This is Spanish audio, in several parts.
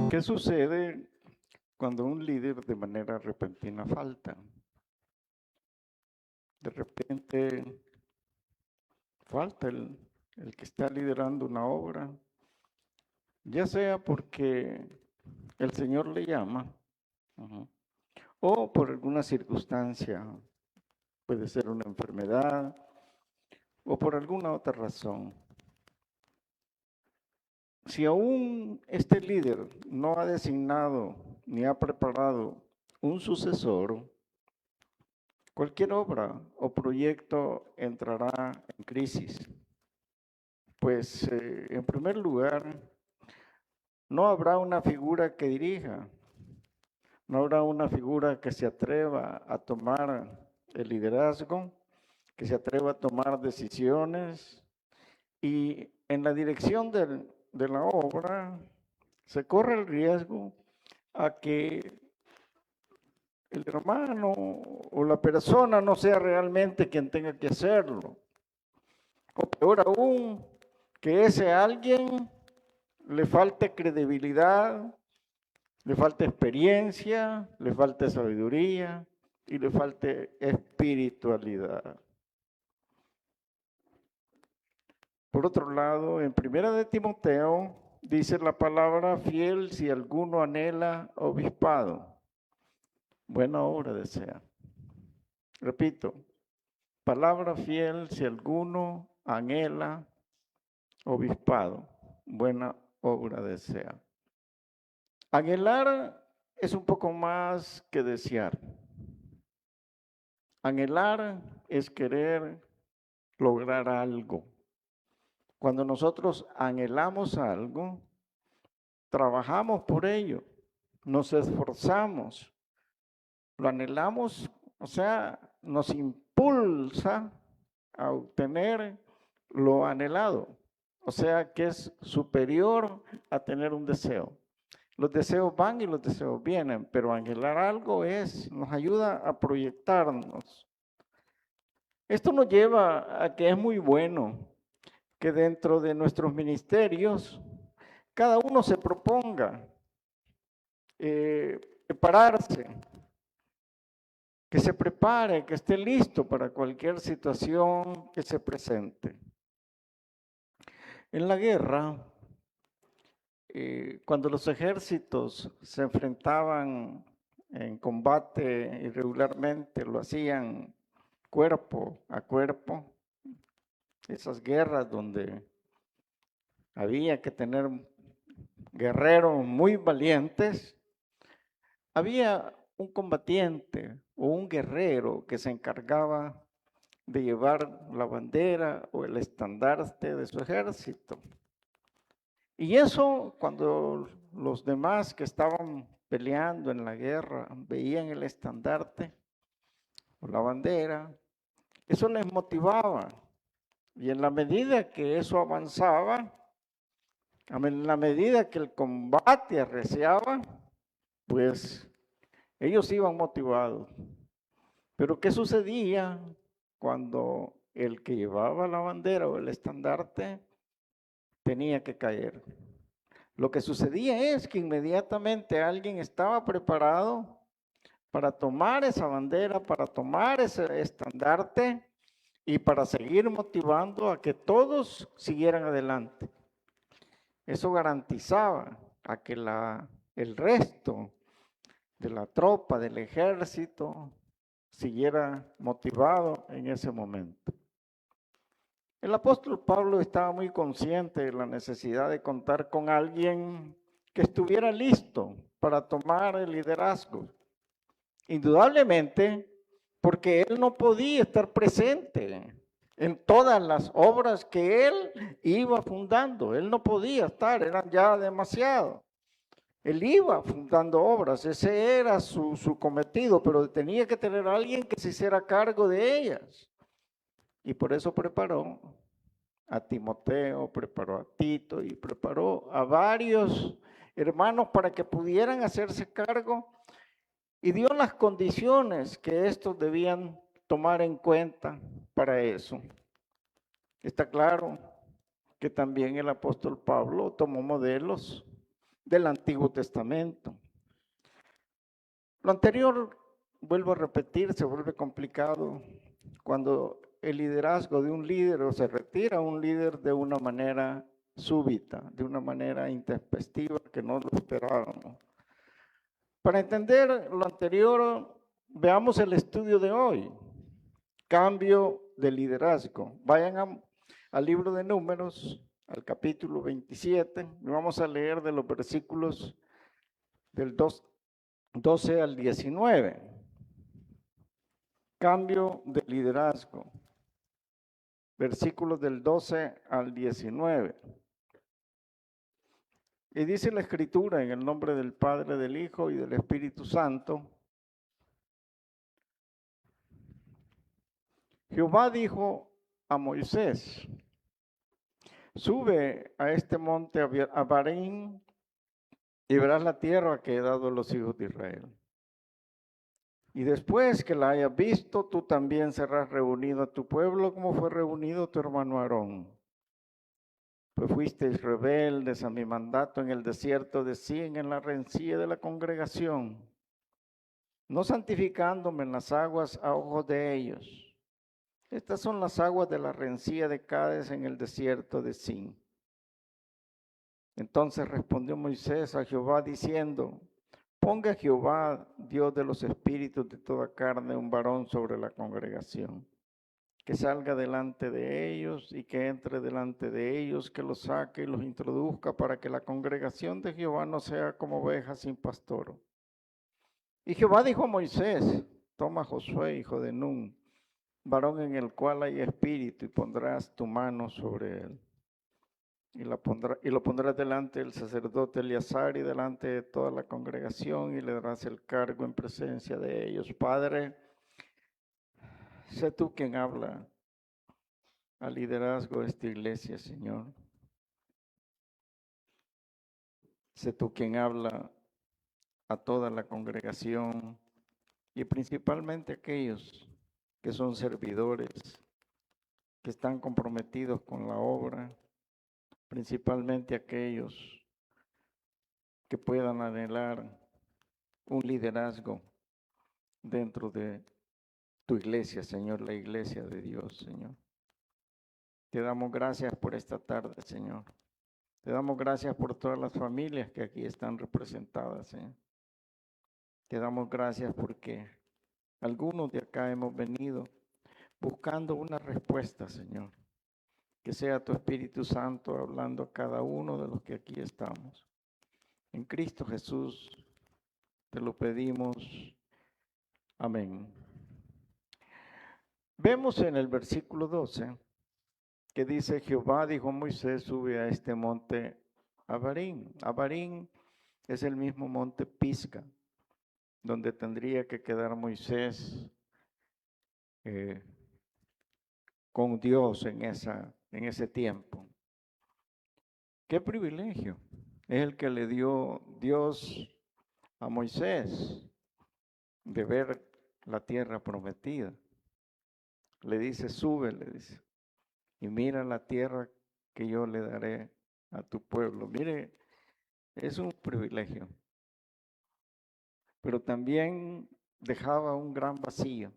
¿Qué sucede cuando un líder de manera repentina falta? De repente falta el que está liderando una obra, ya sea porque el Señor le llama, o por alguna circunstancia, puede ser una enfermedad, o por alguna otra razón. Si aún este líder no ha designado ni ha preparado un sucesor, cualquier obra o proyecto entrará en crisis. Pues en primer lugar, no habrá una figura que dirija, no habrá una figura que se atreva a tomar el liderazgo, que se atreva a tomar decisiones, y en la dirección de la obra se corre el riesgo a que el hermano o la persona no sea realmente quien tenga que hacerlo. O peor aún, que ese alguien le falte credibilidad, le falte experiencia, le falte sabiduría y le falte espiritualidad. Por otro lado, en Primera de Timoteo dice la palabra: fiel si alguno anhela obispado, buena obra desea. Repito, palabra fiel si alguno anhela obispado, buena obra desea. Anhelar es un poco más que desear. Anhelar es querer lograr algo. Cuando nosotros anhelamos algo, trabajamos por ello, nos esforzamos, lo anhelamos, o sea, nos impulsa a obtener lo anhelado, o sea, que es superior a tener un deseo. Los deseos van y los deseos vienen, pero anhelar algo nos ayuda a proyectarnos. Esto nos lleva a que es muy bueno que dentro de nuestros ministerios cada uno se proponga prepararse, que se prepare, que esté listo para cualquier situación que se presente. En la guerra, cuando los ejércitos se enfrentaban en combate irregularmente, lo hacían cuerpo a cuerpo, esas guerras donde había que tener guerreros muy valientes, había un combatiente o un guerrero que se encargaba de llevar la bandera o el estandarte de su ejército. Y eso, cuando los demás que estaban peleando en la guerra veían el estandarte o la bandera, eso les motivaba. Y en la medida que eso avanzaba, en la medida que el combate arreciaba, pues ellos iban motivados. Pero ¿qué sucedía cuando el que llevaba la bandera o el estandarte tenía que caer? Lo que sucedía es que inmediatamente alguien estaba preparado para tomar esa bandera, para tomar ese estandarte y para seguir motivando a que todos siguieran adelante. Eso garantizaba a que el resto de la tropa, del ejército, siguiera motivado en ese momento. El apóstol Pablo estaba muy consciente de la necesidad de contar con alguien que estuviera listo para tomar el liderazgo. Indudablemente, porque él no podía estar presente en todas las obras que él iba fundando. Él no podía estar, eran ya demasiado. Él iba fundando obras, ese era su cometido, pero tenía que tener a alguien que se hiciera cargo de ellas. Y por eso preparó a Timoteo, preparó a Tito y preparó a varios hermanos para que pudieran hacerse cargo Y dio las condiciones que estos debían tomar en cuenta para eso. Está claro que también el apóstol Pablo tomó modelos del Antiguo Testamento. Lo anterior, vuelvo a repetir, se vuelve complicado cuando el liderazgo de un líder o se retira un líder de una manera súbita, de una manera intempestiva que no lo esperábamos. Para entender lo anterior, veamos el estudio de hoy, cambio de liderazgo. Vayan al libro de Números, al capítulo 27, y vamos a leer de los versículos del 12 al 19. Cambio de liderazgo. Versículos del 12 al 19. Y dice la Escritura en el nombre del Padre, del Hijo y del Espíritu Santo. Jehová dijo a Moisés: sube a este monte Abarim y verás la tierra que he dado a los hijos de Israel. Y después que la hayas visto, tú también serás reunido a tu pueblo como fue reunido tu hermano Aarón. Pues fuisteis rebeldes a mi mandato en el desierto de Sin, en la rencilla de la congregación, no santificándome en las aguas a ojos de ellos. Estas son las aguas de la rencilla de Cades en el desierto de Sin. Entonces respondió Moisés a Jehová diciendo: ponga Jehová, Dios de los espíritus de toda carne, un varón sobre la congregación, que salga delante de ellos y que entre delante de ellos, que los saque y los introduzca, para que la congregación de Jehová no sea como oveja sin pastor. Y Jehová dijo a Moisés: toma a Josué, hijo de Nun, varón en el cual hay espíritu, y pondrás tu mano sobre él. Y lo pondrás delante del sacerdote Eleazar y delante de toda la congregación, y le darás el cargo en presencia de ellos. Padre, sé tú quien habla al liderazgo de esta iglesia, Señor. Sé tú quien habla a toda la congregación y principalmente a aquellos que son servidores, que están comprometidos con la obra, principalmente aquellos que puedan anhelar un liderazgo dentro de tu iglesia, Señor, la iglesia de Dios, Señor. Te damos gracias por esta tarde, Señor. Te damos gracias por todas las familias que aquí están representadas, Señor. Te damos gracias porque algunos de acá hemos venido buscando una respuesta, Señor. Que sea tu Espíritu Santo hablando a cada uno de los que aquí estamos. En Cristo Jesús te lo pedimos. Amén. Vemos en el versículo 12 que dice: Jehová dijo a Moisés: sube a este monte Abarim. Abarim es el mismo monte Pisga, donde tendría que quedar Moisés con Dios en ese tiempo. ¡Qué privilegio! Es el que le dio Dios a Moisés de ver la tierra prometida. Le dice: sube, le dice, y mira la tierra que yo le daré a tu pueblo. Mire, es un privilegio, pero también dejaba un gran vacío.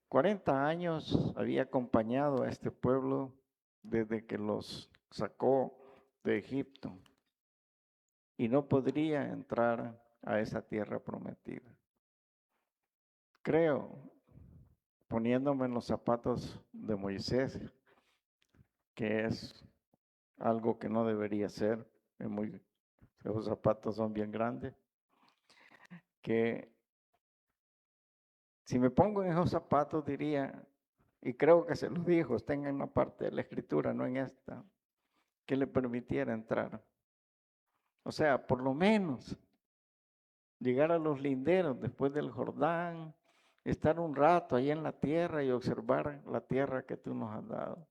40 años había acompañado a este pueblo desde que los sacó de Egipto y no podría entrar a esa tierra prometida. Creo, poniéndome en los zapatos de Moisés, que es algo que no debería ser, los zapatos son bien grandes, que si me pongo en esos zapatos diría, y creo que se los dijo, está en una parte de la escritura, no en esta, que le permitiera entrar. O sea, por lo menos llegar a los linderos después del Jordán, estar un rato ahí en la tierra y observar la tierra que tú nos has dado.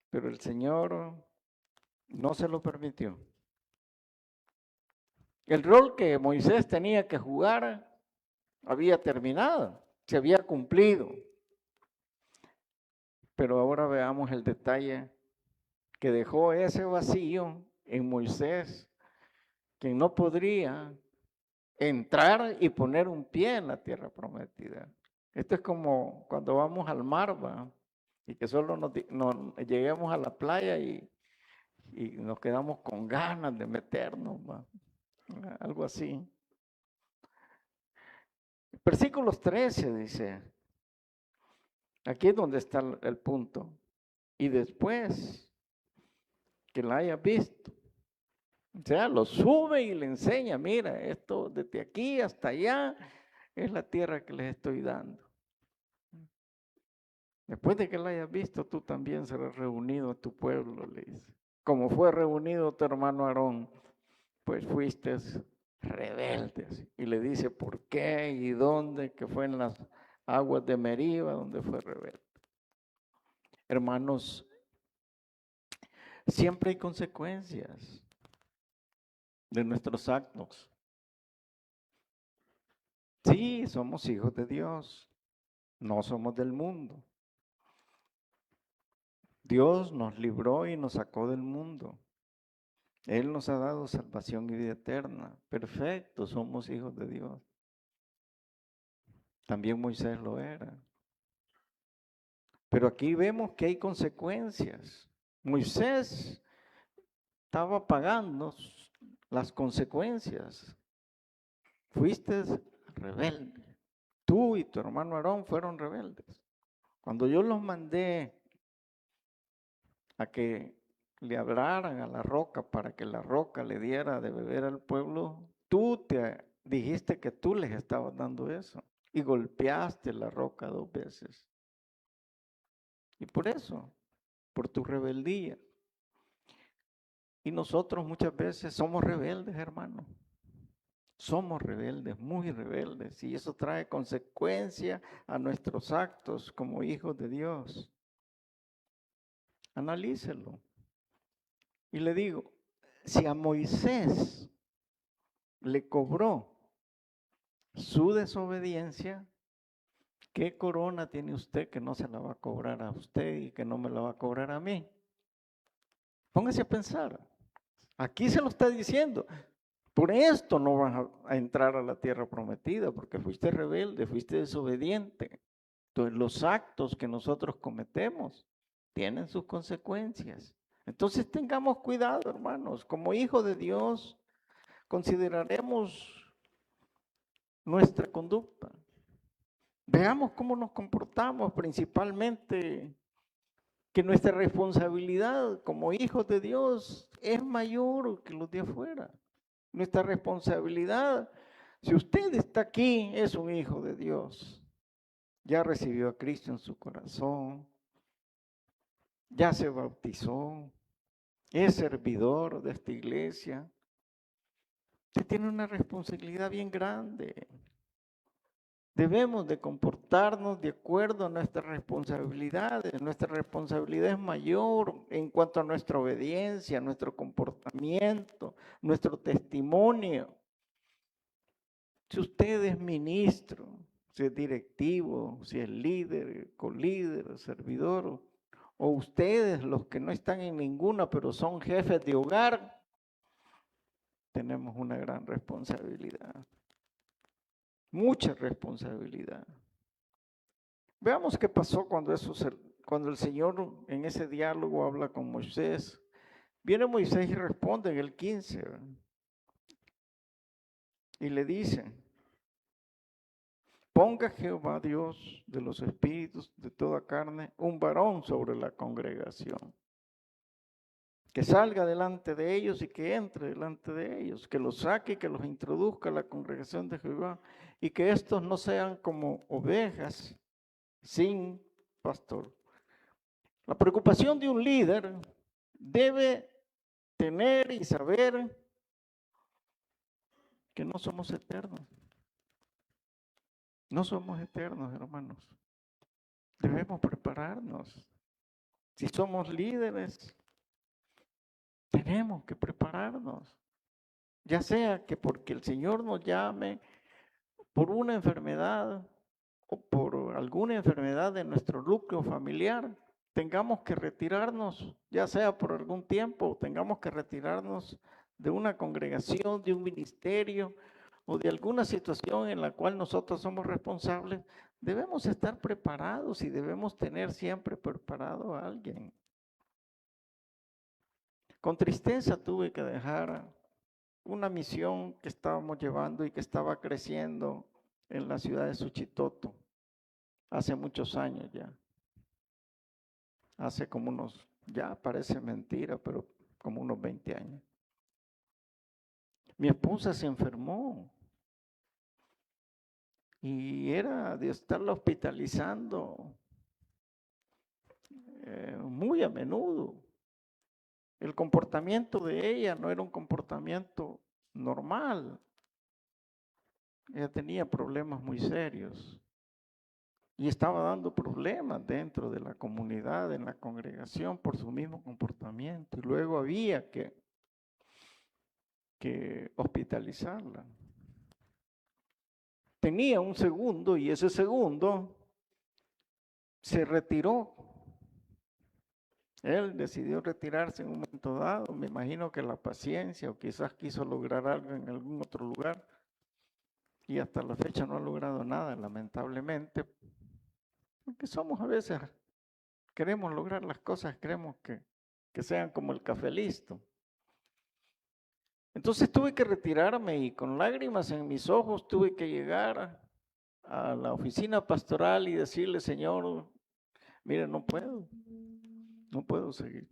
Pero el Señor no se lo permitió. El rol que Moisés tenía que jugar había terminado, se había cumplido. Pero ahora veamos el detalle que dejó ese vacío en Moisés, quien no podría entrar y poner un pie en la tierra prometida. Esto es como cuando vamos al mar, ¿va? Y que solo nos lleguemos a la playa y nos quedamos con ganas de meternos, ¿va? Algo así. Versículos 13 dice, aquí es donde está el punto. Y después que la haya visto, o sea, lo sube y le enseña, mira, esto desde aquí hasta allá es la tierra que les estoy dando. Después de que la hayas visto, tú también serás reunido a tu pueblo, le dice. Como fue reunido tu hermano Aarón, pues fuiste rebeldes. Y le dice por qué y dónde, que fue en las aguas de Meriba donde fue rebelde. Hermanos, siempre hay consecuencias de nuestros actos. Sí, somos hijos de Dios, no somos del mundo. Dios nos libró y nos sacó del mundo. Él nos ha dado salvación y vida eterna. Perfecto, somos hijos de Dios. También Moisés lo era. Pero aquí vemos que hay consecuencias. Moisés estaba pagando las consecuencias. Fuiste rebelde. Tú y tu hermano Aarón fueron rebeldes. Cuando yo los mandé a que le hablaran a la roca para que la roca le diera de beber al pueblo, tú te dijiste que tú les estabas dando eso y golpeaste la roca 2 veces. Y por eso, por tu rebeldía. Y nosotros muchas veces somos rebeldes, hermano. Somos rebeldes, muy rebeldes, y eso trae consecuencia a nuestros actos como hijos de Dios. Analícelo. Y le digo, si a Moisés le cobró su desobediencia, ¿qué corona tiene usted que no se la va a cobrar a usted y que no me la va a cobrar a mí? Póngase a pensar. Aquí se lo está diciendo. Por esto no vas a entrar a la tierra prometida, porque fuiste rebelde, fuiste desobediente. Entonces, los actos que nosotros cometemos tienen sus consecuencias. Entonces, tengamos cuidado, hermanos. Como hijos de Dios, consideraremos nuestra conducta. Veamos cómo nos comportamos, principalmente que nuestra responsabilidad como hijos de Dios es mayor que los de afuera. Nuestra responsabilidad, si usted está aquí, es un hijo de Dios. Ya recibió a Cristo en su corazón, ya se bautizó, es servidor de esta iglesia. Usted tiene una responsabilidad bien grande. Debemos de comportarnos de acuerdo a nuestras responsabilidades. Nuestra responsabilidad es mayor en cuanto a nuestra obediencia, nuestro comportamiento, nuestro testimonio. Si usted es ministro, si es directivo, si es líder, colíder, servidor, o ustedes los que no están en ninguna, pero son jefes de hogar, tenemos una gran responsabilidad, mucha responsabilidad. Veamos qué pasó cuando el Señor en ese diálogo habla con Moisés. Viene Moisés y responde en el 15, ¿verdad? Y le dice, ponga Jehová Dios de los espíritus de toda carne un varón sobre la congregación, que salga delante de ellos y que entre delante de ellos, que los saque y que los introduzca a la congregación de Jehová, y que estos no sean como ovejas sin pastor. La preocupación de un líder debe tener y saber que no somos eternos. No somos eternos, hermanos. Debemos prepararnos. Si somos líderes, tenemos que prepararnos. ya sea que porque el Señor nos llame por una enfermedad o por alguna enfermedad de nuestro núcleo familiar, tengamos que retirarnos, ya sea por algún tiempo, tengamos que retirarnos de una congregación, de un ministerio o de alguna situación en la cual nosotros somos responsables, debemos estar preparados y debemos tener siempre preparado a alguien. Con tristeza tuve que dejar una misión que estábamos llevando y que estaba creciendo en la ciudad de Suchitoto hace muchos años ya. Hace como unos, ya parece mentira, pero como unos 20 años. Mi esposa se enfermó y era de estarla hospitalizando muy a menudo. El comportamiento de ella no era un comportamiento normal. Ella tenía problemas muy serios y estaba dando problemas dentro de la comunidad, en la congregación, por su mismo comportamiento. Y luego había que hospitalizarla. Tenía un segundo y ese segundo se retiró. Él decidió retirarse en un momento dado, me imagino que la paciencia o quizás quiso lograr algo en algún otro lugar y hasta la fecha no ha logrado nada, lamentablemente, porque somos a veces, queremos lograr las cosas, queremos que sean como el café listo. Entonces tuve que retirarme y con lágrimas en mis ojos tuve que llegar a la oficina pastoral y decirle, Señor, mire, no puedo seguir.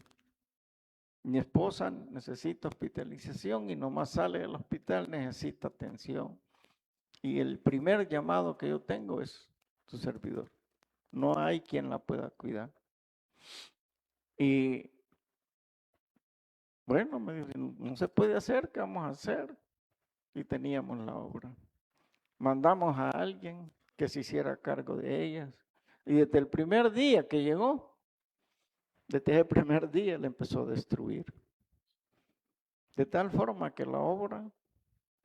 Mi esposa necesita hospitalización y nomás sale del hospital, necesita atención. Y el primer llamado que yo tengo es tu servidor. No hay quien la pueda cuidar. Y bueno, me dijo, no se puede hacer, ¿qué vamos a hacer? Y teníamos la obra. Mandamos a alguien que se hiciera cargo de ellas. Y desde el primer día que llegó, desde ese primer día le empezó a destruir. De tal forma que la obra,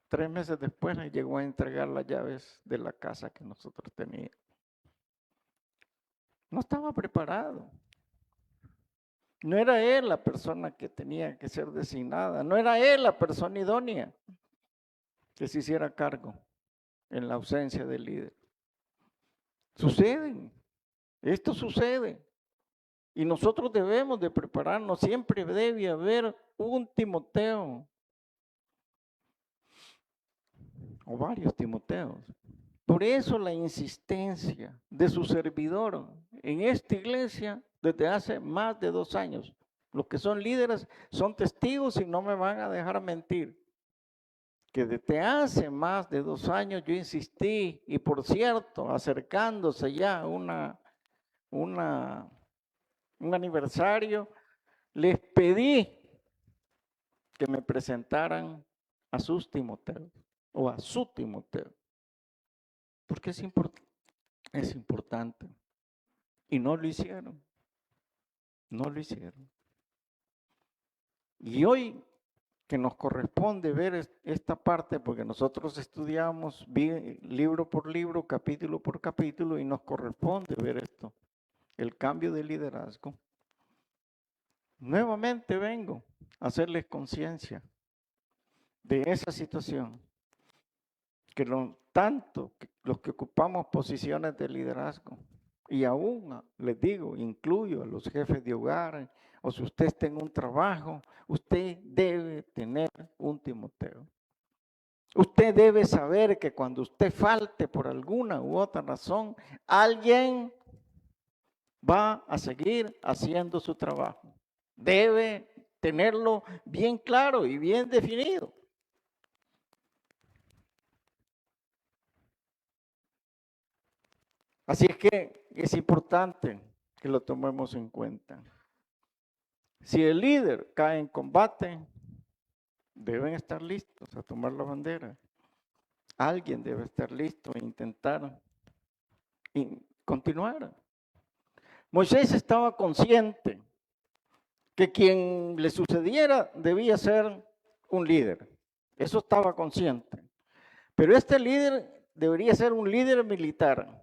3 meses después, le llegó a entregar las llaves de la casa que nosotros teníamos. No estaba preparado. No era él la persona que tenía que ser designada. No era él la persona idónea que se hiciera cargo en la ausencia del líder. Suceden. Esto sucede. Y nosotros debemos de prepararnos. Siempre debe haber un Timoteo o varios Timoteos. Por eso la insistencia de su servidor en esta iglesia desde hace más de 2 años. Los que son líderes son testigos y no me van a dejar mentir. Que desde hace más de 2 años yo insistí y por cierto, acercándose ya un aniversario, les pedí que me presentaran a sus Timoteos o a su Timoteo. Porque es importante. Y no lo hicieron. No lo hicieron. Y hoy que nos corresponde ver esta parte, porque nosotros estudiamos libro por libro, capítulo por capítulo, y nos corresponde ver esto, el cambio de liderazgo. Nuevamente vengo a hacerles conciencia de esa situación, que los que ocupamos posiciones de liderazgo, y aún les digo, incluyo a los jefes de hogar, o si usted está en un trabajo, usted debe tener un Timoteo. Usted debe saber que cuando usted falte por alguna u otra razón, alguien va a seguir haciendo su trabajo. Debe tenerlo bien claro y bien definido. Así es que es importante que lo tomemos en cuenta. Si el líder cae en combate, deben estar listos a tomar la bandera. Alguien debe estar listo e intentar continuar. Moisés estaba consciente que quien le sucediera debía ser un líder. Eso estaba consciente. Pero este líder debería ser un líder militar,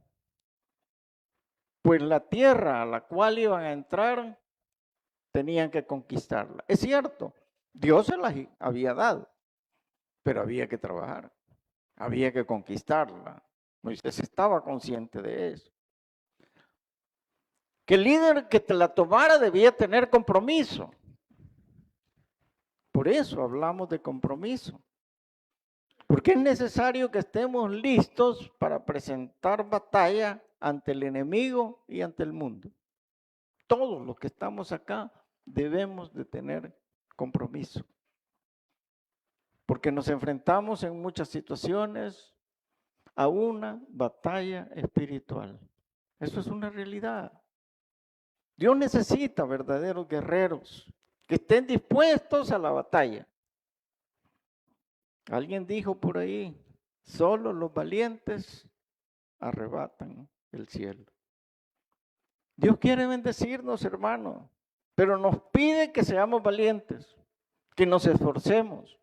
pues la tierra a la cual iban a entrar tenían que conquistarla. Es cierto, Dios se las había dado, pero había que trabajar, había que conquistarla. Moisés estaba consciente de eso. Que el líder que te la tomara debía tener compromiso. Por eso hablamos de compromiso. Porque es necesario que estemos listos para presentar batalla ante el enemigo y ante el mundo. Todos los que estamos acá debemos de tener compromiso. Porque nos enfrentamos en muchas situaciones a una batalla espiritual. Eso es una realidad. Dios necesita verdaderos guerreros que estén dispuestos a la batalla. Alguien dijo por ahí, solo los valientes arrebatan el cielo. Dios quiere bendecirnos, hermanos, pero nos pide que seamos valientes, que nos esforcemos,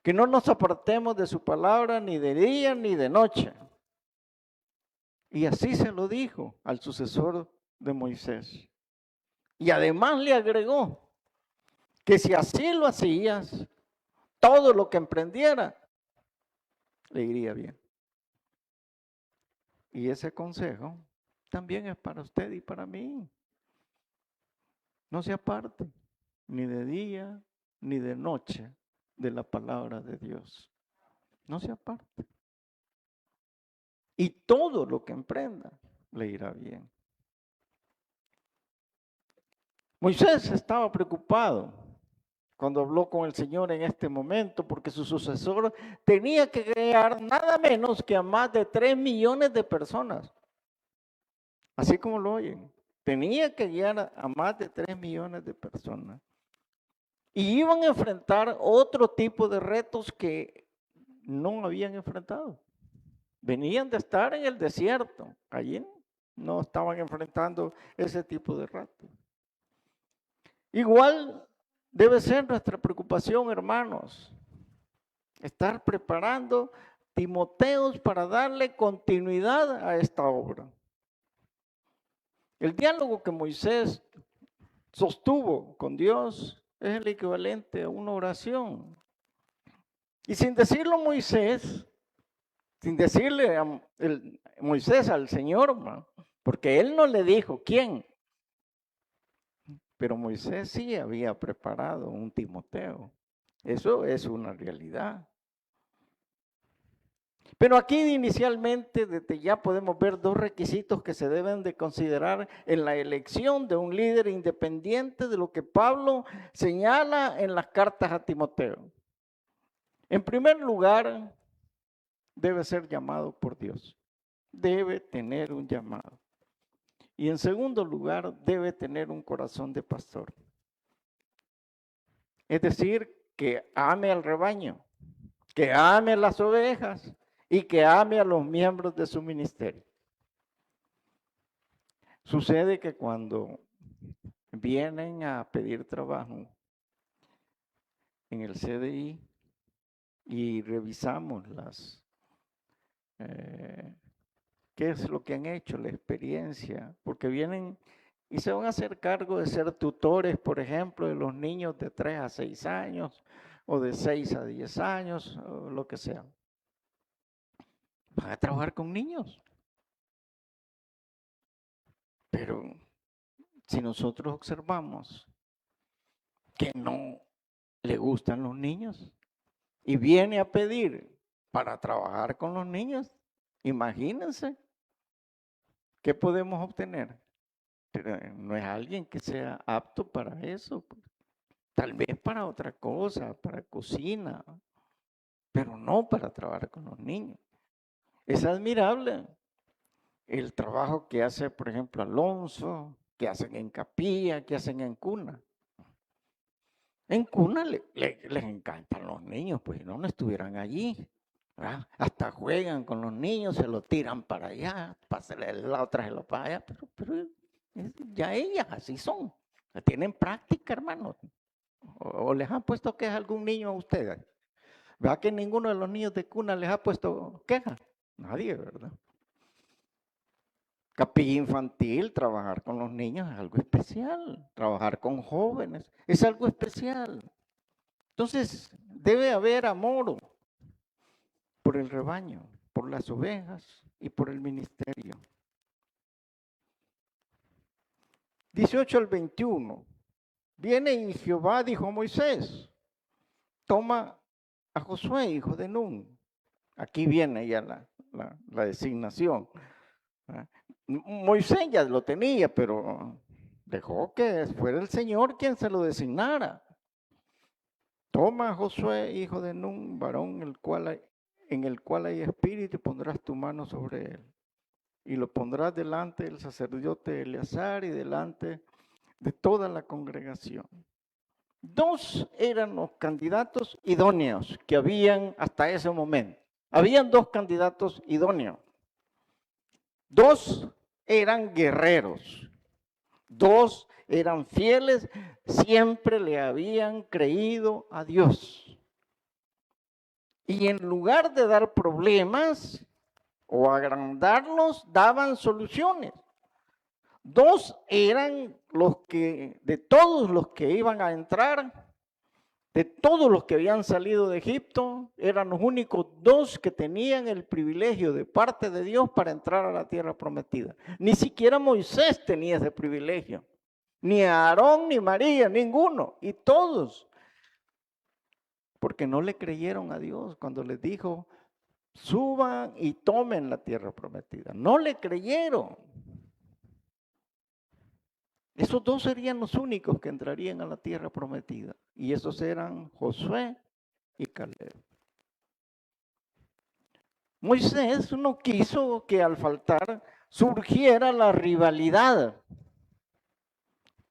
que no nos apartemos de su palabra ni de día ni de noche. Y así se lo dijo al sucesor de Moisés. Y además le agregó que si así lo hacías, todo lo que emprendiera le iría bien. Y ese consejo también es para usted y para mí. No se aparte ni de día ni de noche de la palabra de Dios. No se aparte. Y todo lo que emprenda le irá bien. Moisés estaba preocupado cuando habló con el Señor en este momento, porque su sucesor tenía que guiar nada menos que a más de 3 millones de personas. Así como lo oyen, tenía que guiar a más de 3 millones de personas. Y iban a enfrentar otro tipo de retos que no habían enfrentado. Venían de estar en el desierto, allí no estaban enfrentando ese tipo de retos. Igual debe ser nuestra preocupación, hermanos, estar preparando Timoteos para darle continuidad a esta obra. El diálogo que Moisés sostuvo con Dios es el equivalente a una oración. Y sin decirlo Moisés, sin decirle a Moisés al Señor, porque él no le dijo quién, pero Moisés sí había preparado un Timoteo. Eso es una realidad. Pero aquí inicialmente desde ya podemos ver dos requisitos que se deben de considerar en la elección de un líder independiente de lo que Pablo señala en las cartas a Timoteo. En primer lugar, debe ser llamado por Dios. Debe tener un llamado. Y en segundo lugar, debe tener un corazón de pastor. Es decir, que ame al rebaño, que ame a las ovejas y que ame a los miembros de su ministerio. Sucede que cuando vienen a pedir trabajo en el CDI y revisamos qué es lo que han hecho, la experiencia, porque vienen y se van a hacer cargo de ser tutores, por ejemplo, de los niños de 3 a 6 años o de 6 a 10 años, o lo que sea. Van a trabajar con niños. Pero si nosotros observamos que no le gustan los niños y viene a pedir para trabajar con los niños, imagínense qué podemos obtener. Pero no es alguien que sea apto para eso, pues. Tal vez para otra cosa, para cocina, pero no para trabajar con los niños. Es admirable el trabajo que hace, por ejemplo, Alonso, que hacen en capilla, que hacen en cuna. En cuna les encantan los niños, pues no estuvieran allí. ¿Verdad? Hasta juegan con los niños, se lo tiran para allá, la otra se lo para allá, pero ya ellas así son. Tienen práctica, hermano. O les han puesto que es algún niño a ustedes. ¿Verdad que ninguno de los niños de cuna les ha puesto queja? Nadie, ¿verdad? Capilla infantil, trabajar con los niños es algo especial. Trabajar con jóvenes es algo especial. Entonces, debe haber amor por el rebaño, por las ovejas y por el ministerio. 18 al 21. Viene y Jehová dijo a Moisés, toma a Josué, hijo de Nun. Aquí viene ya la designación. Moisés ya lo tenía, pero dejó que fuera el Señor quien se lo designara. Toma a Josué, hijo de Nun, varón en el cual hay espíritu, y pondrás tu mano sobre él. Y lo pondrás delante del sacerdote Eleazar y delante de toda la congregación. Dos eran los candidatos idóneos que habían hasta ese momento. Habían dos candidatos idóneos. Dos eran guerreros. Dos eran fieles, siempre le habían creído a Dios. Y en lugar de dar problemas o agrandarlos, daban soluciones. Dos eran los que, de todos los que iban a entrar, de todos los que habían salido de Egipto, eran los únicos dos que tenían el privilegio de parte de Dios para entrar a la tierra prometida. Ni siquiera Moisés tenía ese privilegio, ni Aarón, ni María, ninguno, y todos, porque no le creyeron a Dios cuando les dijo, suban y tomen la tierra prometida. No le creyeron. Esos dos serían los únicos que entrarían a la tierra prometida. Y esos eran Josué y Caleb. Moisés no quiso que al faltar surgiera la rivalidad,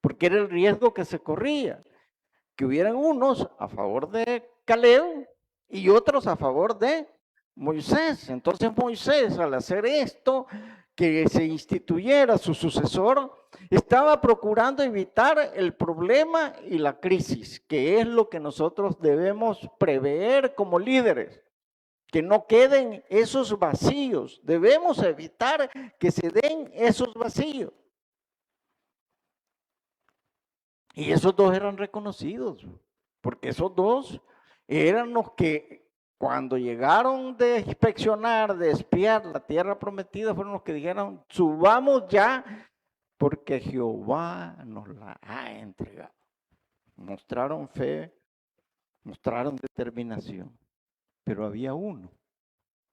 porque era el riesgo que se corría, que hubieran unos a favor de Caleb y otros a favor de Moisés. Entonces Moisés, al hacer esto, que se instituyera su sucesor, estaba procurando evitar el problema y la crisis, que es lo que nosotros debemos prever como líderes, que no queden esos vacíos. Debemos evitar que se den esos vacíos. Y esos dos eran reconocidos, porque esos dos eran los que cuando llegaron de inspeccionar, de espiar la tierra prometida, fueron los que dijeron, subamos ya, porque Jehová nos la ha entregado. Mostraron fe, mostraron determinación, pero había uno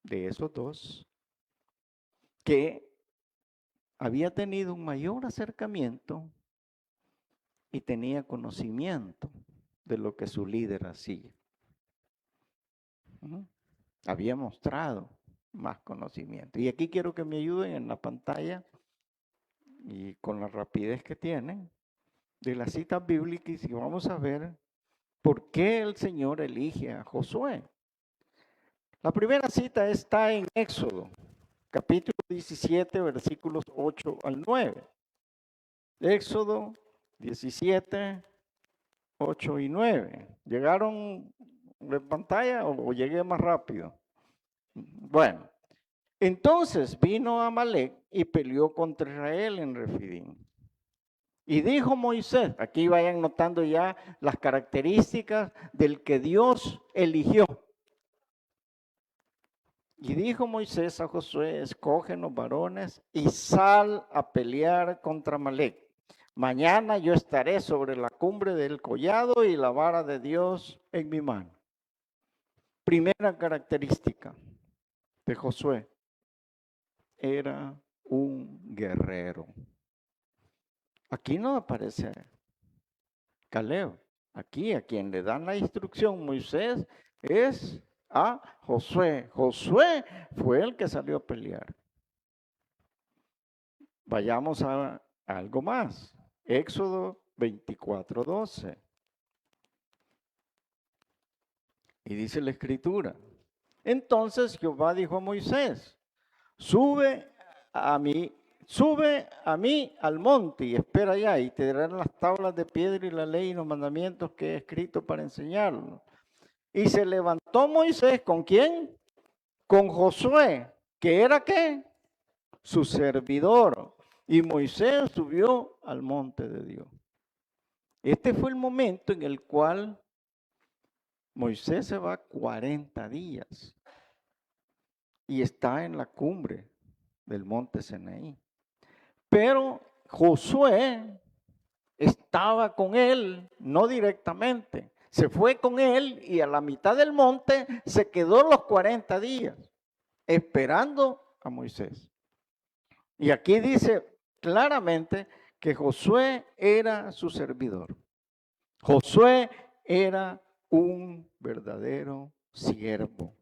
de esos dos que había tenido un mayor acercamiento y tenía conocimiento de lo que su líder hacía. Había mostrado más conocimiento. Y aquí quiero que me ayuden en la pantalla y con la rapidez que tienen de las citas bíblicas y vamos a ver por qué el Señor elige a Josué. La primera cita está en Éxodo, capítulo 17, versículos 8 al 9. Éxodo 17, 8 y 9. ¿Llegaron de pantalla o llegué más rápido? Bueno, entonces vino Amalec y peleó contra Israel en Refidim. Y dijo Moisés, aquí vayan notando ya las características del que Dios eligió. Y dijo Moisés a Josué, escógenos varones y sal a pelear contra Amalec. Mañana yo estaré sobre la cumbre del collado y la vara de Dios en mi mano. Primera característica de Josué, era un guerrero. Aquí no aparece Caleb. Aquí a quien le dan la instrucción Moisés es a Josué. Josué fue el que salió a pelear. Vayamos a algo más. Éxodo 24:12. Y dice la escritura. Entonces Jehová dijo a Moisés, sube a mí al monte y espera allá, y te darán las tablas de piedra y la ley y los mandamientos que he escrito para enseñarlo. Y se levantó Moisés, ¿con quién? Con Josué, que era ¿qué? Su servidor. Y Moisés subió al monte de Dios. Este fue el momento en el cual Moisés se va 40 días y está en la cumbre del monte Sinaí. Pero Josué estaba con él, no directamente. Se fue con él y a la mitad del monte se quedó los 40 días esperando a Moisés. Y aquí dice claramente que Josué era su servidor. Josué era un verdadero siervo.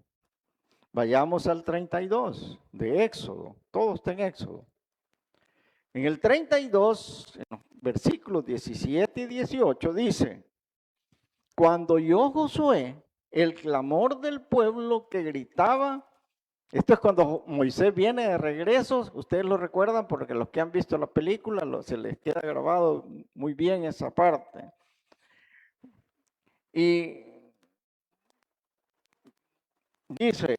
Vayamos al 32 de Éxodo. Todo está en Éxodo. En el 32, en los versículos 17 y 18 dice, cuando oyó Josué el clamor del pueblo que gritaba, esto es cuando Moisés viene de regreso, ustedes lo recuerdan porque los que han visto la película se les queda grabado muy bien esa parte. Y dice,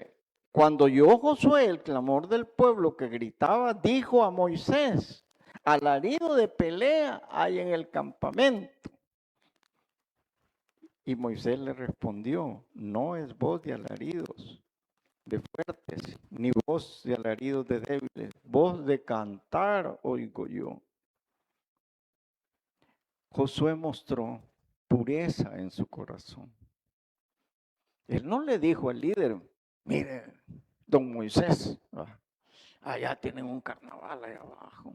cuando oyó Josué el clamor del pueblo que gritaba, dijo a Moisés, alarido de pelea hay en el campamento. Y Moisés le respondió, no es voz de alaridos de fuertes, ni voz de alaridos de débiles, voz de cantar oigo yo. Josué mostró pureza en su corazón. Él no le dijo al líder, mire, don Moisés, allá tienen un carnaval allá abajo.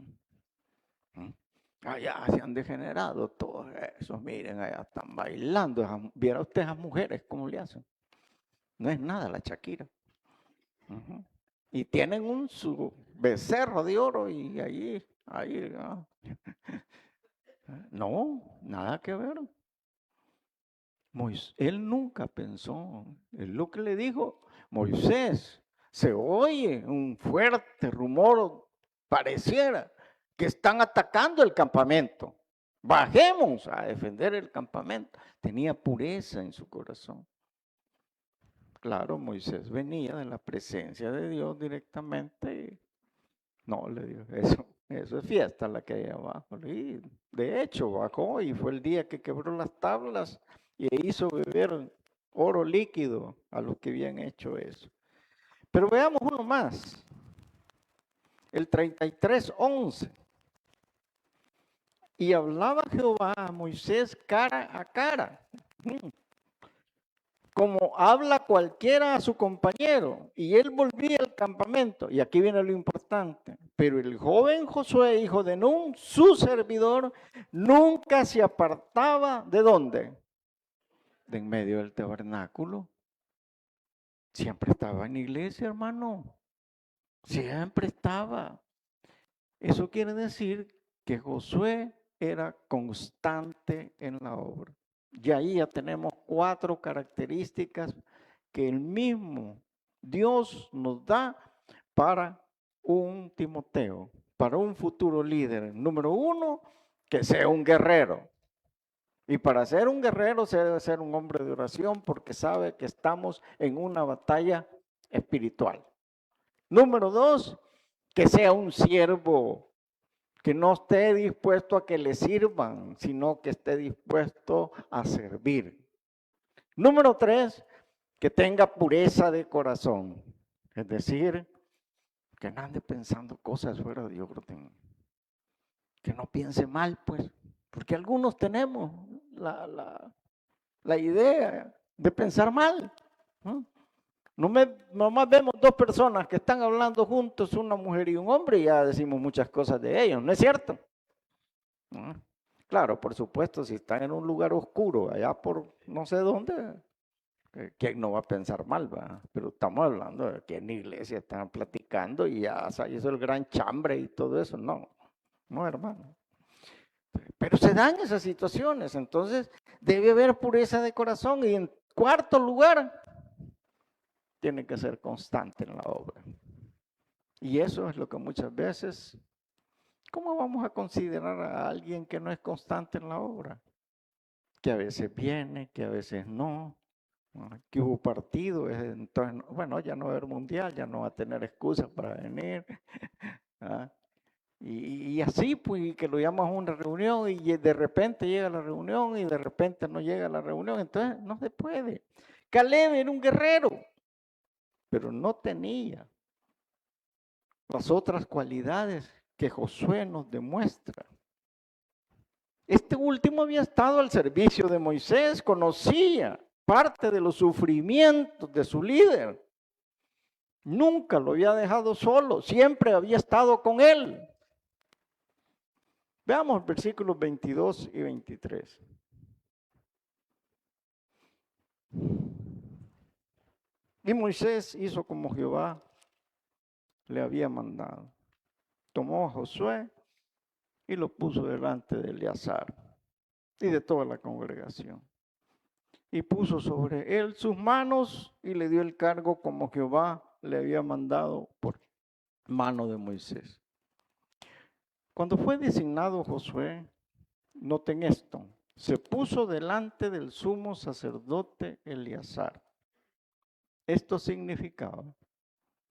Allá se han degenerado todos esos, miren, allá están bailando. Viera usted a esas mujeres, ¿cómo le hacen? No es nada la Shakira. Y tienen su becerro de oro y ahí. No, nada que ver. Él nunca pensó, él lo que le dijo, Moisés, se oye un fuerte rumor, pareciera que están atacando el campamento. Bajemos a defender el campamento. Tenía pureza en su corazón. Claro, Moisés venía de la presencia de Dios directamente. No, le digo, eso es fiesta la que hay abajo. Y de hecho, bajó y fue el día que quebró las tablas y hizo beber oro líquido a los que habían hecho eso. Pero veamos uno más. El 33:11. Y hablaba Jehová a Moisés cara a cara, como habla cualquiera a su compañero, y él volvía al campamento. Y aquí viene lo importante. Pero el joven Josué, hijo de Nun, su servidor, nunca se apartaba ¿de dónde? De en medio del tabernáculo. Siempre estaba en la iglesia, hermano. Siempre estaba. Eso quiere decir que Josué era constante en la obra. Y ahí ya tenemos 4 características que el mismo Dios nos da para un Timoteo, para un futuro líder. Número 1, que sea un guerrero. Y para ser un guerrero se debe ser un hombre de oración porque sabe que estamos en una batalla espiritual. Número 2, que sea un siervo, que no esté dispuesto a que le sirvan, sino que esté dispuesto a servir. Número 3, que tenga pureza de corazón, es decir, que no ande pensando cosas fuera de orden, que no piense mal, pues, porque algunos tenemos la idea de pensar mal. Nomás vemos 2 personas que están hablando juntos, una mujer y un hombre, y ya decimos muchas cosas de ellos, ¿no es cierto? Claro, por supuesto, si están en un lugar oscuro, allá por no sé dónde, ¿quién no va a pensar mal, va? Pero estamos hablando de que en la iglesia están platicando y ya se hizo el gran chambre y todo eso. No, no, hermano. Pero se dan esas situaciones, entonces debe haber pureza de corazón. Y en cuarto lugar, tiene que ser constante en la obra. Y eso es lo que muchas veces, ¿cómo vamos a considerar a alguien que no es constante en la obra? Que a veces viene, que a veces no. que hubo partido, entonces, bueno, ya no va a haber mundial, ya no va a tener excusa para venir. ¿Ah? Y así, pues, que lo llamas a una reunión y de repente llega la reunión y de repente no llega la reunión, entonces no se puede. Caleb era un guerrero, pero no tenía las otras cualidades que Josué nos demuestra. Este último había estado al servicio de Moisés, conocía parte de los sufrimientos de su líder. Nunca lo había dejado solo, siempre había estado con él. Veamos versículos 22 y 23. Y Moisés hizo como Jehová le había mandado. Tomó a Josué y lo puso delante de Eleazar y de toda la congregación. Y puso sobre él sus manos y le dio el cargo como Jehová le había mandado por mano de Moisés. Cuando fue designado Josué, noten esto, se puso delante del sumo sacerdote Eleazar. Esto significaba,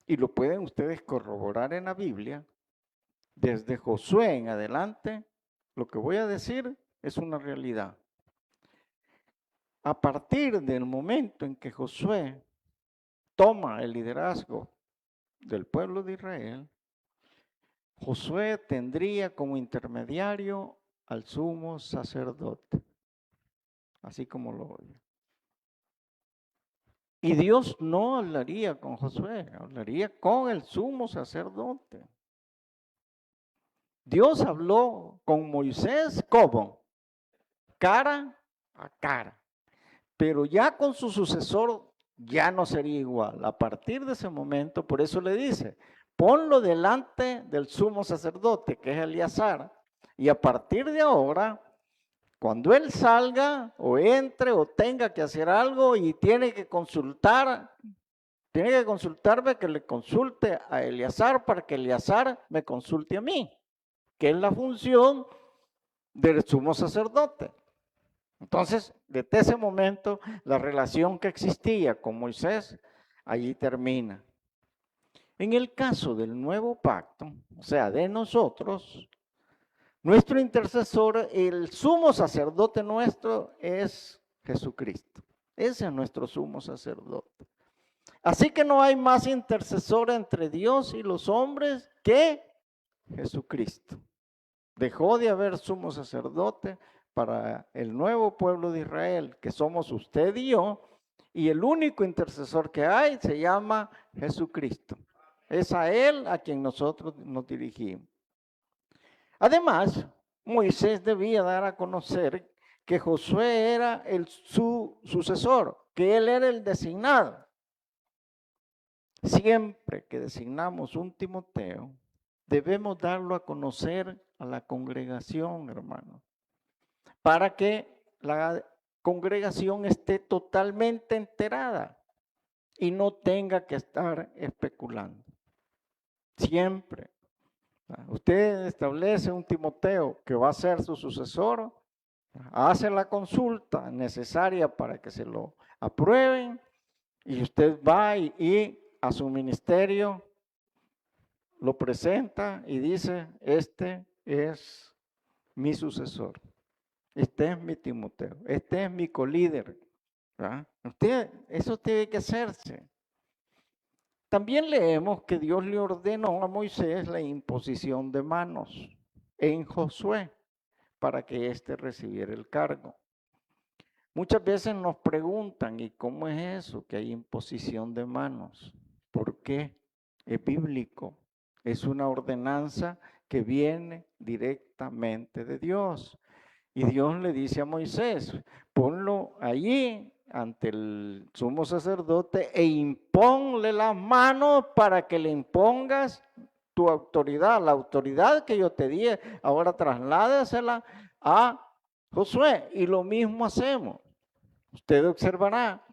y lo pueden ustedes corroborar en la Biblia, desde Josué en adelante, lo que voy a decir es una realidad. A partir del momento en que Josué toma el liderazgo del pueblo de Israel, Josué tendría como intermediario al sumo sacerdote, así como lo oye. Y Dios no hablaría con Josué, hablaría con el sumo sacerdote. Dios habló con Moisés, ¿cómo? Cara a cara. Pero ya con su sucesor ya no sería igual. A partir de ese momento, por eso le dice, ponlo delante del sumo sacerdote, que es Eleazar, y a partir de ahora, cuando él salga o entre o tenga que hacer algo y tiene que consultarme que le consulte a Eleazar para que Eleazar me consulte a mí, que es la función del sumo sacerdote. Entonces, desde ese momento, la relación que existía con Moisés, allí termina. En el caso del nuevo pacto, o sea, de nosotros, nuestro intercesor, el sumo sacerdote nuestro es Jesucristo. Ese es nuestro sumo sacerdote. Así que no hay más intercesor entre Dios y los hombres que Jesucristo. Dejó de haber sumo sacerdote para el nuevo pueblo de Israel, que somos usted y yo, y el único intercesor que hay se llama Jesucristo. Es a Él a quien nosotros nos dirigimos. Además, Moisés debía dar a conocer que Josué era su sucesor, que él era el designado. Siempre que designamos un Timoteo, debemos darlo a conocer a la congregación, hermano, para que la congregación esté totalmente enterada y no tenga que estar especulando. Siempre. Usted establece un Timoteo que va a ser su sucesor, hace la consulta necesaria para que se lo aprueben y usted va y a su ministerio lo presenta y dice, este es mi sucesor, este es mi Timoteo, este es mi colíder. Eso tiene que hacerse. También leemos que Dios le ordenó a Moisés la imposición de manos en Josué para que éste recibiera el cargo. Muchas veces nos preguntan, ¿y cómo es eso que hay imposición de manos? ¿Por qué? Es bíblico, es una ordenanza que viene directamente de Dios. Y Dios le dice a Moisés, ponlo allí ante el sumo sacerdote e imponle las manos para que le impongas tu autoridad, la autoridad que yo te di, ahora trasládasela a Josué. Y lo mismo hacemos. Usted observará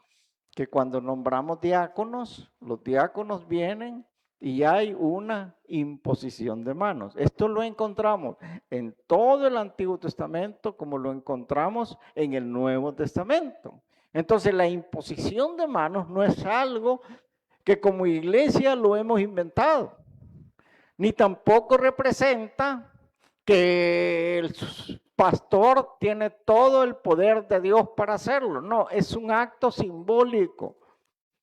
que cuando nombramos diáconos, los diáconos vienen y hay una imposición de manos. Esto lo encontramos en todo el Antiguo Testamento como lo encontramos en el Nuevo Testamento. Entonces la imposición de manos no es algo que como iglesia lo hemos inventado, ni tampoco representa que el pastor tiene todo el poder de Dios para hacerlo. No, es un acto simbólico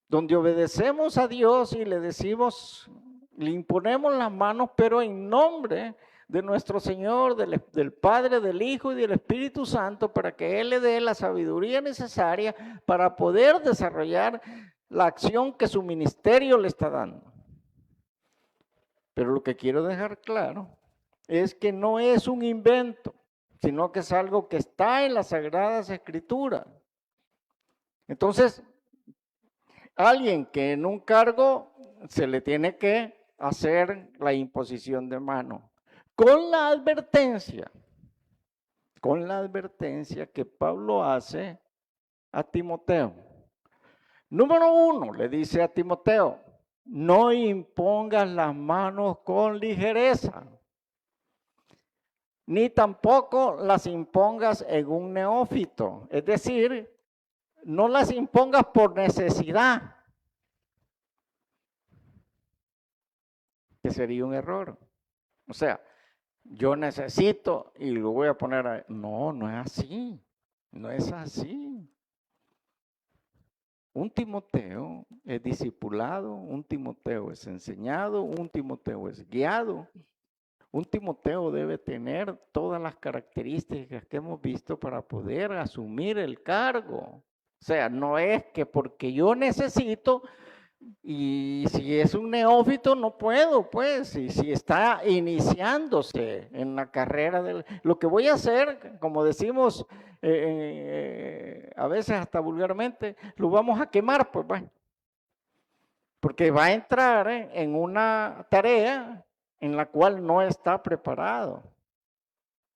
donde obedecemos a Dios y le decimos, le imponemos las manos, pero en nombre de nuestro Señor, del Padre, del Hijo y del Espíritu Santo, para que Él le dé la sabiduría necesaria para poder desarrollar la acción que su ministerio le está dando. Pero lo que quiero dejar claro es que no es un invento, sino que es algo que está en las Sagradas Escrituras. Entonces, alguien que en un cargo se le tiene que hacer la imposición de mano, con la advertencia que Pablo hace a Timoteo. Número 1, le dice a Timoteo, no impongas las manos con ligereza, ni tampoco las impongas en un neófito, es decir, no las impongas por necesidad, que sería un error. O sea, yo necesito y lo voy a poner a... No, no es así, no es así. Un Timoteo es discipulado, un Timoteo es enseñado, un Timoteo es guiado. Un Timoteo debe tener todas las características que hemos visto para poder asumir el cargo. O sea, no es que porque yo necesito y si es un neófito no puedo, pues, y si está iniciándose en la carrera lo que voy a hacer, como decimos a veces hasta vulgarmente, lo vamos a quemar, pues, bueno, porque va a entrar en una tarea en la cual no está preparado.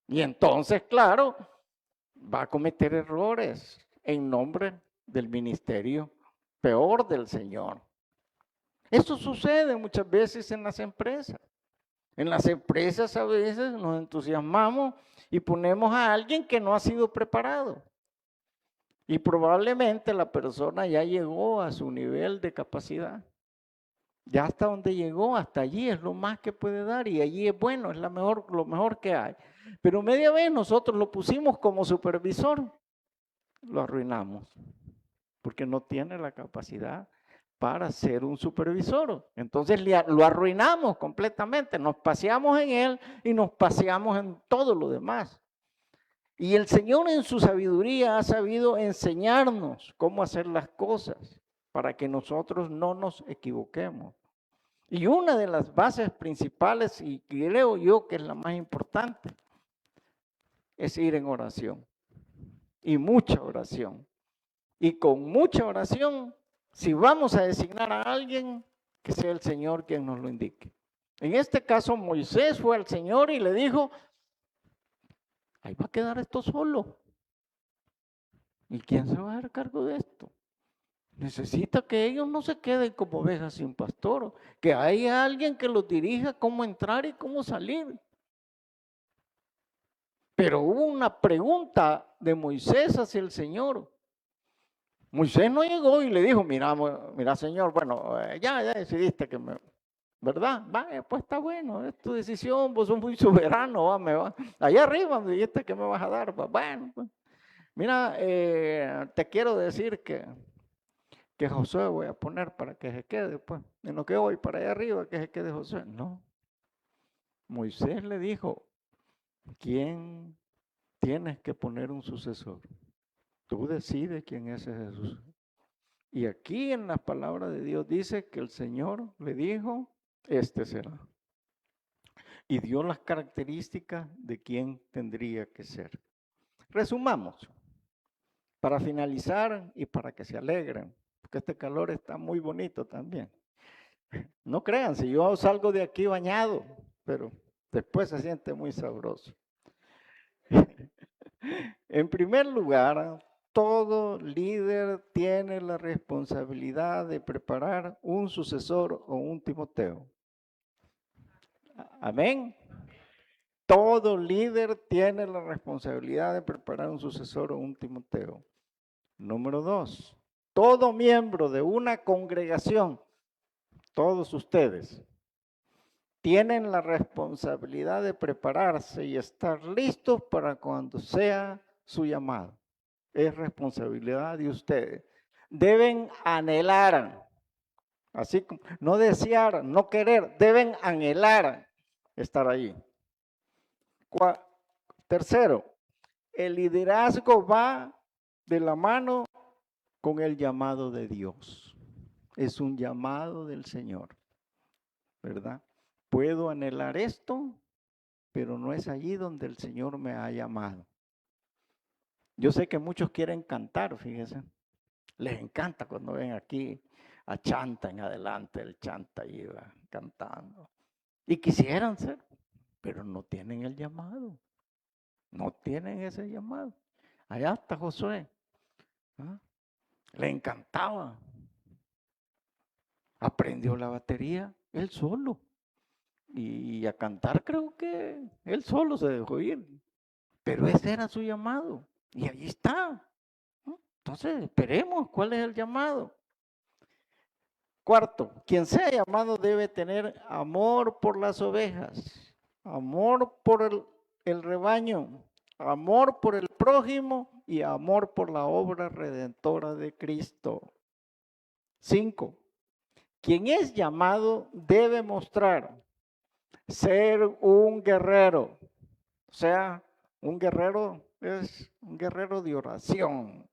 Y entonces, claro, va a cometer errores en nombre del ministerio peor del Señor. Esto sucede muchas veces en las empresas. En las empresas a veces nos entusiasmamos y ponemos a alguien que no ha sido preparado. Y probablemente la persona ya llegó a su nivel de capacidad. Ya hasta donde llegó, hasta allí es lo más que puede dar y allí es bueno, es lo mejor que hay. Pero media vez nosotros lo pusimos como supervisor, lo arruinamos, porque no tiene la capacidad para ser un supervisor. Entonces lo arruinamos completamente, nos paseamos en él y nos paseamos en todo lo demás. Y el Señor en su sabiduría ha sabido enseñarnos cómo hacer las cosas para que nosotros no nos equivoquemos. Y una de las bases principales, y creo yo que es la más importante, es ir en oración. Y mucha oración. Y con mucha oración, si vamos a designar a alguien, que sea el Señor quien nos lo indique. En este caso, Moisés fue al Señor y le dijo, ahí va a quedar esto solo. ¿Y quién se va a dar cargo de esto? Necesita que ellos no se queden como ovejas sin pastor, que haya alguien que los dirija cómo entrar y cómo salir. Pero hubo una pregunta de Moisés hacia el Señor. Moisés no llegó y le dijo, mira Señor, bueno, ya decidiste que me, ¿verdad? Va, pues está bueno, es tu decisión, vos sos muy soberano, va. Allá arriba me dijiste que me vas a dar, bueno, pues. Mira, te quiero decir que Josué voy a poner para que se quede, pues, en lo que voy para allá arriba, que se quede Josué. No, Moisés le dijo, ¿quién tienes que poner un sucesor? Tú decides quién es ese sucesor. Y aquí en la palabra de Dios dice que el Señor le dijo, este será. Y dio las características de quién tendría que ser. Resumamos, para finalizar y para que se alegren, porque este calor está muy bonito también. No crean, si yo salgo de aquí bañado, pero después se siente muy sabroso. En primer lugar, todo líder tiene la responsabilidad de preparar un sucesor o un Timoteo. Amén. Todo líder tiene la responsabilidad de preparar un sucesor o un Timoteo. Número 2, todo miembro de una congregación, todos ustedes, tienen la responsabilidad de prepararse y estar listos para cuando sea su llamado. Es responsabilidad de ustedes. Deben anhelar, así como no desear, no querer, deben anhelar estar ahí. Tercero, el liderazgo va de la mano con el llamado de Dios. Es un llamado del Señor, ¿verdad? Puedo anhelar esto, pero no es allí donde el Señor me ha llamado. Yo sé que muchos quieren cantar, fíjense. Les encanta cuando ven aquí a Chanta en adelante, el Chanta iba cantando. Y quisieran ser, pero no tienen el llamado. No tienen ese llamado. Allá está Josué. ¿Ah? Le encantaba. Aprendió la batería él solo. Y a cantar creo que él solo se dejó ir. Pero ese era su llamado. Y ahí está. Entonces, esperemos cuál es el llamado. Cuarto, quien sea llamado debe tener amor por las ovejas, amor por el rebaño, amor por el prójimo y amor por la obra redentora de Cristo. 5, quien es llamado debe mostrar ser un guerrero. O sea, un guerrero es un guerrero de oración,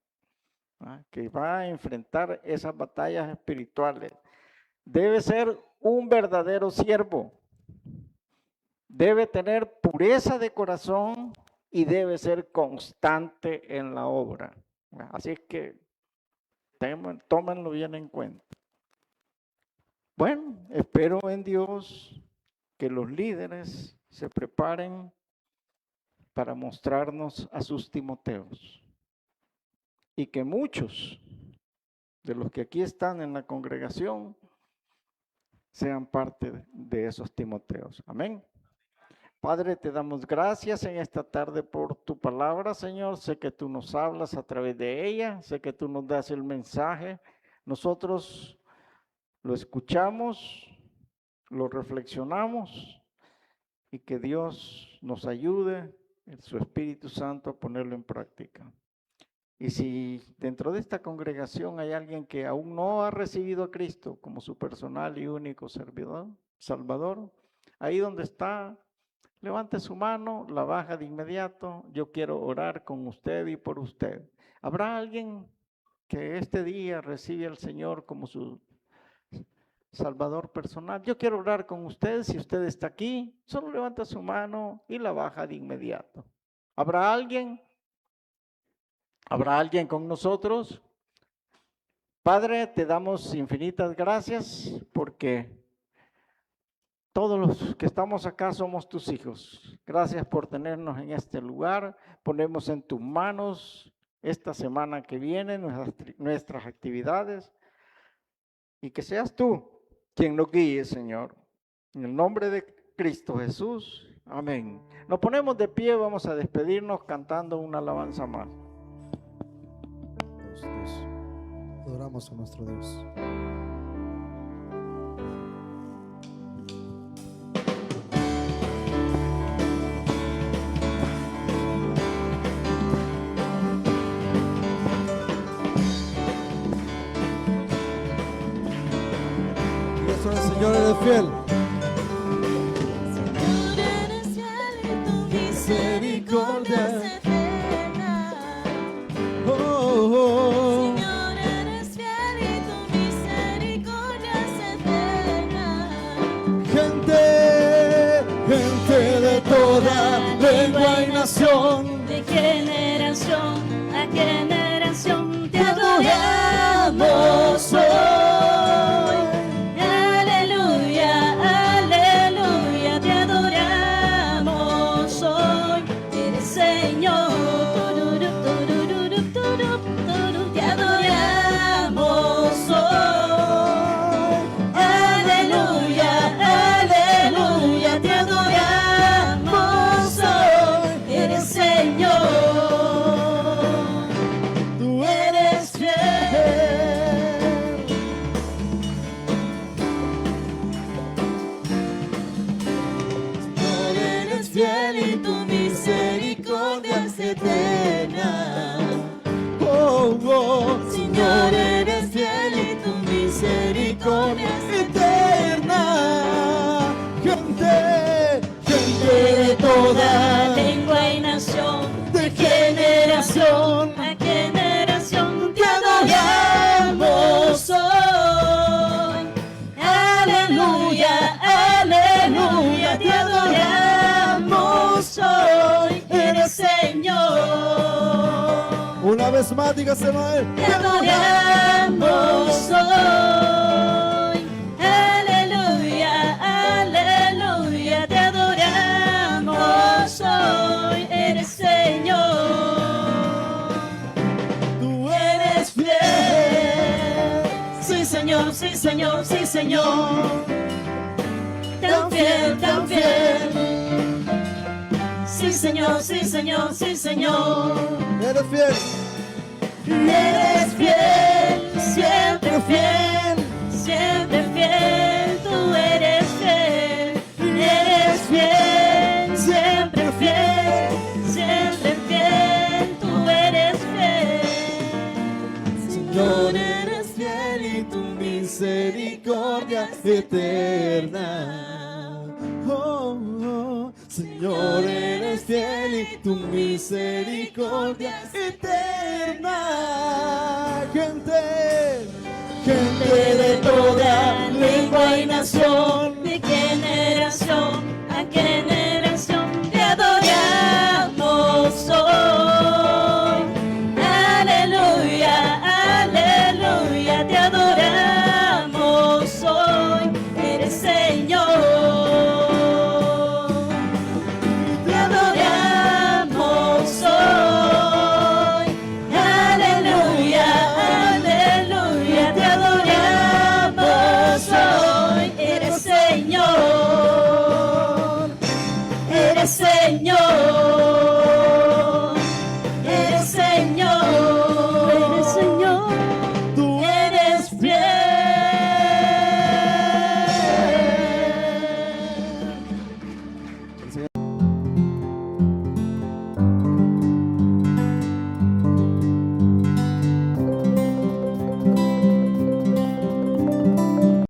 que va a enfrentar esas batallas espirituales. Debe ser un verdadero siervo. Debe tener pureza de corazón y debe ser constante en la obra. Así es que tómenlo bien en cuenta. Bueno, espero en Dios que los líderes se preparen para mostrarnos a sus Timoteos y que muchos de los que aquí están en la congregación sean parte de esos Timoteos. Amén. Padre, te damos gracias en esta tarde por tu palabra, Señor. Sé que tú nos hablas a través de ella, sé que tú nos das el mensaje. Nosotros lo escuchamos, lo reflexionamos y que Dios nos ayude, en su Espíritu Santo, a ponerlo en práctica. Y si dentro de esta congregación hay alguien que aún no ha recibido a Cristo como su personal y único servidor, Salvador, ahí donde está, levante su mano, la baja de inmediato. Yo quiero orar con usted y por usted. ¿Habrá alguien que este día recibe al Señor como su Salvador personal? Yo quiero orar con usted. Si usted está aquí, solo levanta su mano y la baja de inmediato. ¿Habrá alguien? ¿Habrá alguien con nosotros? Padre, te damos infinitas gracias porque todos los que estamos acá somos tus hijos. Gracias por tenernos en este lugar. Ponemos en tus manos esta semana que viene nuestras actividades y que seas tú quien nos guíe, Señor. En el nombre de Cristo Jesús. Amén. Nos ponemos de pie, vamos a despedirnos cantando una alabanza más. Adoramos a nuestro Dios. Y eso el Señor eres fiel. Señor, eres fiel y tu misericordia es eterna. Señor, eres fiel y tu misericordia es eterna. Gente de toda lengua y nación, De generación a generación te adoramos hoy. Aleluya, aleluya, te adoramos hoy. Eres Señor, te adoramos hoy. Aleluya, aleluya, te adoramos hoy. Eres Señor. tú eres fiel y tu misericordia es eterna. Oh, oh, Señor, eres fiel y tu misericordia es eterna. Gente de toda toda lengua y nación, de generación a generación te adoramos hoy. Aleluya, aleluya, te adoramos hoy. Eres Señor. Una vez más, dígase Mael. Te adoramos hoy. Aleluya, aleluya, te adoramos hoy. Eres Señor. Tú Eres fiel. Sí, Señor, sí, Señor, sí, Señor. Tan fiel, tan fiel. Sí, Señor, sí, Señor, sí, Señor. eres fiel. Eres fiel, siempre fiel, siempre fiel, tú eres fiel. Eres fiel, siempre fiel, siempre fiel, tú eres fiel. Señor, eres fiel y tu Misericordia eterna. Oh, oh, Señor, eres fiel y tu misericordia eterna. Gente de toda lengua y nación,